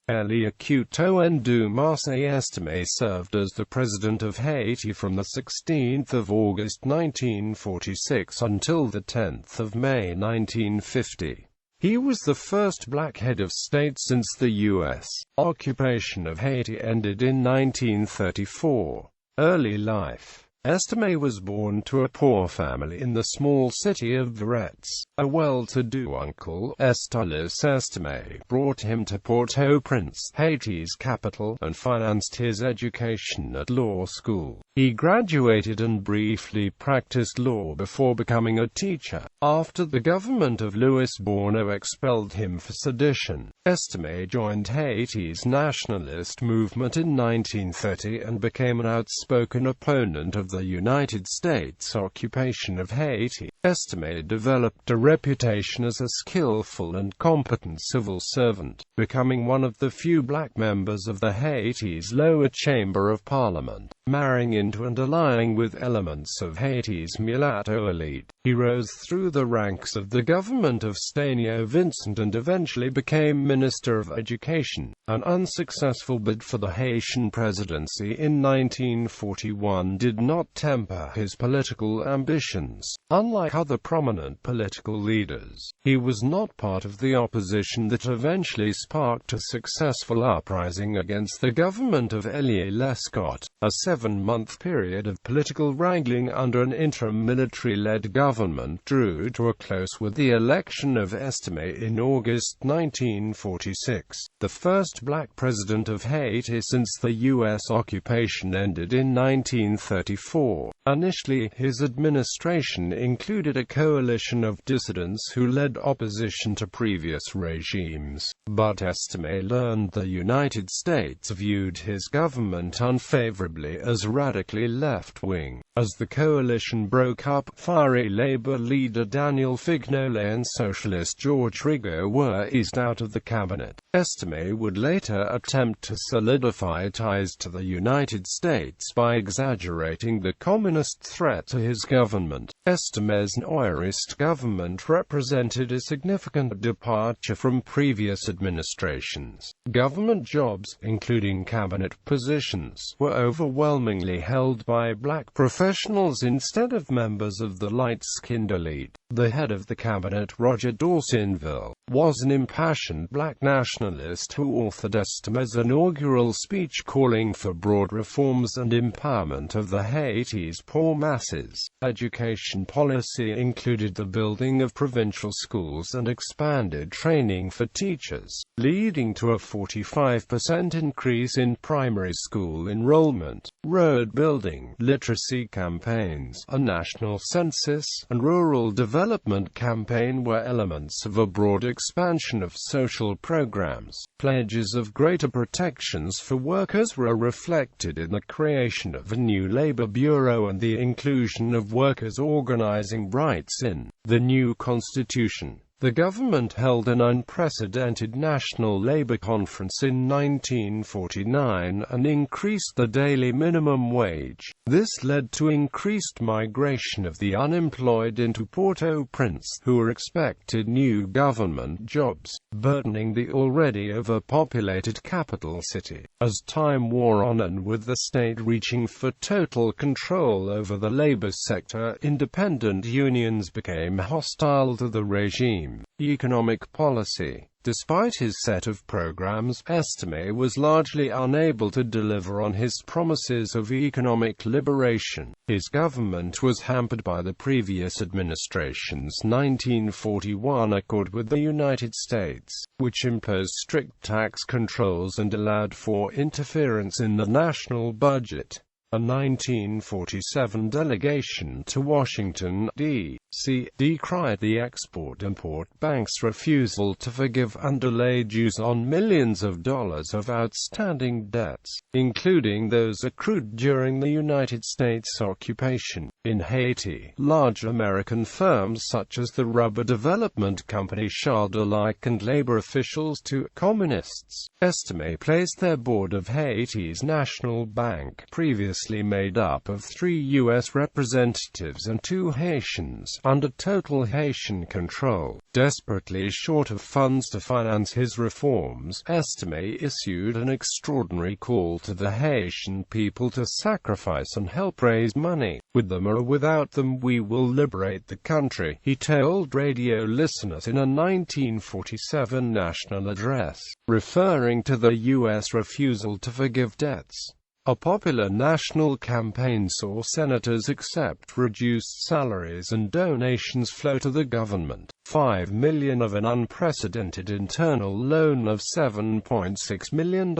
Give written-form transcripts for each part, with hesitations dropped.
Léon Dumarsais Estimé served as the President of Haiti from 16 August 1946 until 10 May 1950. He was the first black head of state since the U.S. occupation of Haiti ended in 1934. Early life. Estimé was born to a poor family in the small city of Varetz. A well-to-do uncle, President Estimé, brought him to Port-au-Prince, Haiti's capital, and financed his education at law school. He graduated and briefly practiced law before becoming a teacher. After the government of Louis Bourneau expelled him for sedition, Estimé joined Haiti's nationalist movement in 1930 and became an outspoken opponent of the United States occupation of Haiti. Estimé developed a reputation as a skillful and competent civil servant, becoming one of the few black members of the Haiti's lower chamber of parliament, marrying into and allying with elements of Haiti's mulatto elite. He rose through the ranks of the government of Stanio Vincent and eventually became Minister of Education. An unsuccessful bid for the Haitian presidency in 1941 did not temper his political ambitions. Unlike other prominent political leaders, he was not part of the opposition that eventually sparked a successful uprising against the government of Elie Lescott. A 7-month period of political wrangling under an interim military-led government drew to a close with the election of Estimé in August 1946. The first black president of Haiti since the U.S. occupation ended in 1934. Initially, his administration included a coalition of dissidents who led opposition to previous regimes. But Estimé learned the United States viewed his government unfavorably as radically left-wing. As the coalition broke up, fiery labor leader Daniel Fignolet and socialist George Rigaud were eased out of the cabinet. Estimé would later attempt to solidify ties to the United States by exaggerating the communist threat to his government. Estimé's Noirist government represented a significant departure from previous administrations. Government jobs, including cabinet positions, were overwhelmingly held by black professionals instead of members of the light-skinned elite. The head of the cabinet, Roger Dawsonville, was an impassioned black nationalist who authored Estimé's inaugural speech calling for broad reforms and empowerment of the Haiti's poor masses. Education policy included the building of provincial schools and expanded training for teachers, leading to a 45% increase in primary school enrollment. Road building, literacy campaigns, a national census, and rural development campaign were elements of a broad expansion of social programs. Pledges of greater protections for workers were reflected in the creation of a new labor bureau and the inclusion of workers' organizing rights in the new constitution. The government held an unprecedented National Labor Conference in 1949 and increased the daily minimum wage. This led to increased migration of the unemployed into Port-au-Prince, who were expected new government jobs, burdening the already overpopulated capital city. As time wore on and with the state reaching for total control over the labor sector, independent unions became hostile to the regime. Economic policy. Despite his set of programs, Estimé was largely unable to deliver on his promises of economic liberation. His government was hampered by the previous administration's 1941 accord with the United States, which imposed strict tax controls and allowed for interference in the national budget. A 1947 delegation to Washington, D.C., decried the Export-Import Bank's refusal to forgive and delay dues on millions of dollars of outstanding debts, including those accrued during the United States occupation. In Haiti, large American firms such as the rubber development company Charles likened labor officials to communists. Estimé placed their board of Haiti's National Bank, previously previously made up of 3 U.S. representatives and 2 Haitians, under total Haitian control. Desperately short of funds to finance his reforms, Estimé issued an extraordinary call to the Haitian people to sacrifice and help raise money. "With them or without them, we will liberate the country," he told radio listeners in a 1947 national address, referring to the U.S. refusal to forgive debts. A popular national campaign saw senators accept reduced salaries and donations flow to the government. $5 million of an unprecedented internal loan of $7.6 million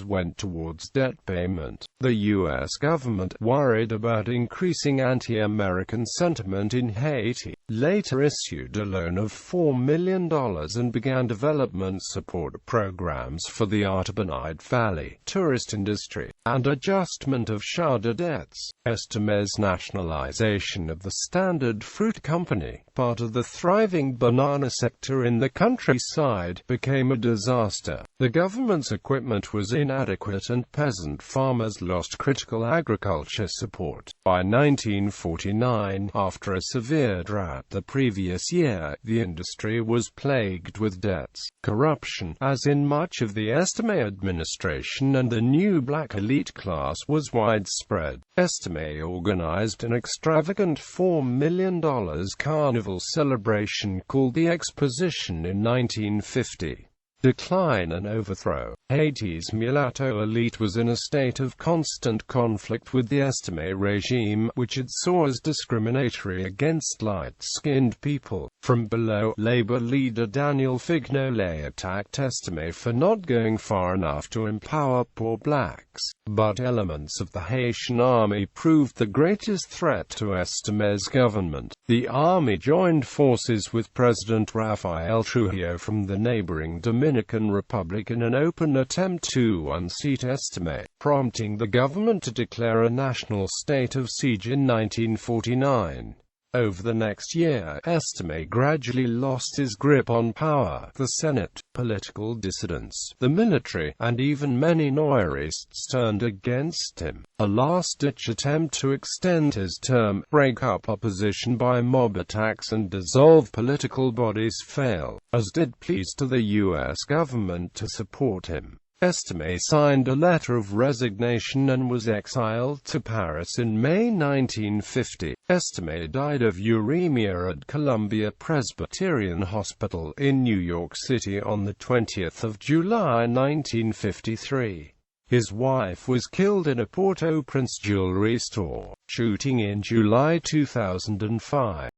went towards debt payment. The U.S. government, worried about increasing anti-American sentiment in Haiti, later issued a loan of $4 million and began development support programs for the Artibonite Valley, tourist industry, and adjustment of charter debts. Estimé's nationalization of the Standard Fruit Company, part of the thriving banana sector in the countryside, became a disaster. The government's equipment was inadequate and peasant farmers lost critical agriculture support. By 1949, after a severe drought the previous year, the industry was plagued with debts. Corruption, as in much of the Estimé administration and the new black elite class, was widespread. Estimé organized an extravagant $4 million carnival celebration called the Exposition in 1950. Decline and overthrow. Haiti's mulatto elite was in a state of constant conflict with the Estimé regime, which it saw as discriminatory against light-skinned people. From below, labor leader Daniel Fignolet attacked Estimé for not going far enough to empower poor blacks. But elements of the Haitian army proved the greatest threat to Estimé's government. The army joined forces with President Rafael Trujillo from the neighboring Dominican Republic in an open attempt to unseat Estimé, prompting the government to declare a national state of siege in 1949. Over the next year, Estimé gradually lost his grip on power. The Senate, political dissidents, the military, and even many Noirists turned against him. A last-ditch attempt to extend his term, break up opposition by mob attacks and dissolve political bodies failed, as did pleas to the U.S. government to support him. Estimé signed a letter of resignation and was exiled to Paris in May 1950. Estimé died of uremia at Columbia Presbyterian Hospital in New York City on 20 July 1953. His wife was killed in a Port-au-Prince jewelry store shooting in July 2005.